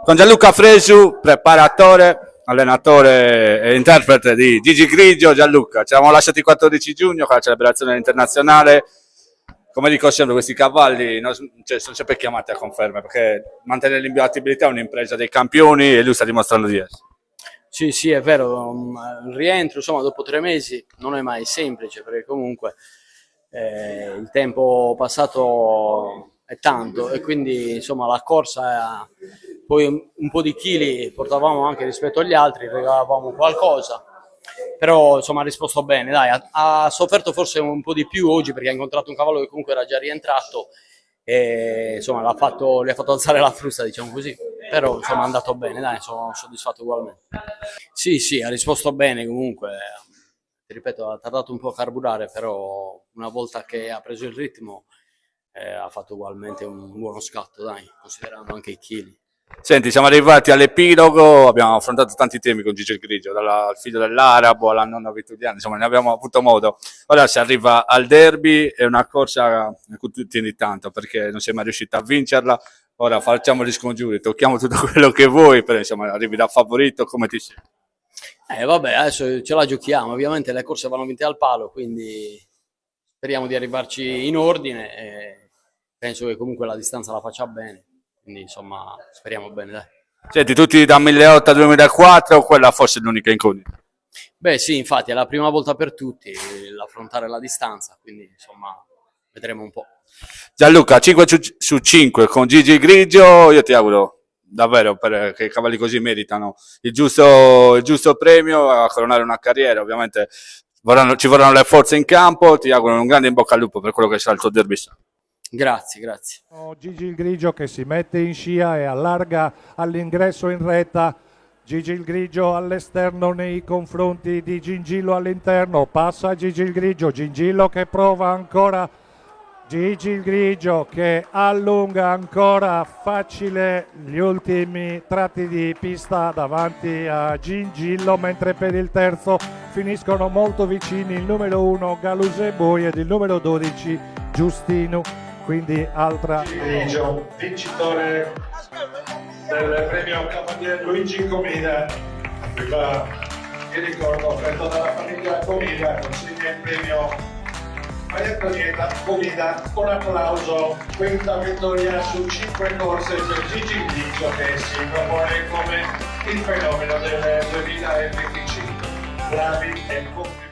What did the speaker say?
Con Gianluca Fresu, preparatore, allenatore e interprete di Gigi Grigio. Gianluca, ci siamo lasciati il 14 giugno con la celebrazione internazionale. Come dico sempre, questi cavalli sono sempre chiamati a conferma, perché mantenere l'imbattibilità è un'impresa dei campioni e lui sta dimostrando di essere. Sì, sì, è vero, il rientro insomma dopo 3 mesi non è mai semplice, perché comunque il tempo passato è tanto e quindi insomma la corsa, poi un po' di chili portavamo anche rispetto agli altri, regalavamo qualcosa, però insomma ha risposto bene, dai, ha sofferto forse un po' di più oggi perché ha incontrato un cavallo che comunque era già rientrato e insomma gli ha fatto alzare la frusta, diciamo così, però insomma è andato bene, dai, sono soddisfatto ugualmente. Sì, sì, ha risposto bene comunque, ti ripeto, ha tardato un po' a carburare, però una volta che ha preso il ritmo ha fatto ugualmente un buono scatto, dai, considerando anche i chili. Senti, siamo arrivati all'epilogo, abbiamo affrontato tanti temi con Gigi Grigio, dal figlio dell'arabo alla nonna Vittudiana, insomma ne abbiamo avuto modo. Ora si arriva al derby, è una corsa a cui tu tieni tanto perché non sei mai riuscito a vincerla. Ora facciamo gli scongiuri, tocchiamo tutto quello che vuoi, però insomma arrivi da favorito, come ti senti? Vabbè, adesso ce la giochiamo, ovviamente le corse vanno vinte al palo, quindi speriamo di arrivarci in ordine e penso che comunque la distanza la faccia bene, quindi insomma speriamo bene, dai. Senti, tutti da 1800 a 2004 o quella forse è l'unica incognita? Beh sì, infatti è la prima volta per tutti l'affrontare la distanza, quindi insomma vedremo un po'. Gianluca, 5 su 5 con Gigi Grigio, io ti auguro davvero perché i cavalli così meritano il giusto premio a coronare una carriera, ovviamente ci vorranno le forze in campo, ti auguro un grande in bocca al lupo per quello che sarà il tuo derby. Grazie, grazie. Gigi il Grigio che si mette in scia e allarga all'ingresso in retta. Gigi il Grigio all'esterno nei confronti di Gingillo all'interno, passa Gigi il Grigio, Gingillo che prova ancora, Gigi il Grigio che allunga ancora facile gli ultimi tratti di pista davanti a Gingillo, mentre per il terzo finiscono molto vicini il numero 1 Galuseboi ed il numero 12 Giustino, quindi altra Grigio, vincitore del premio Cavaliere Luigi Comida, vi ricordo offerto dalla famiglia Comida, consegna il premio Maria Antonietta Comida, con applauso, quinta vittoria su 5 corse per Gigi Grigio che si propone come il fenomeno del 2025. Bravi e complimenti.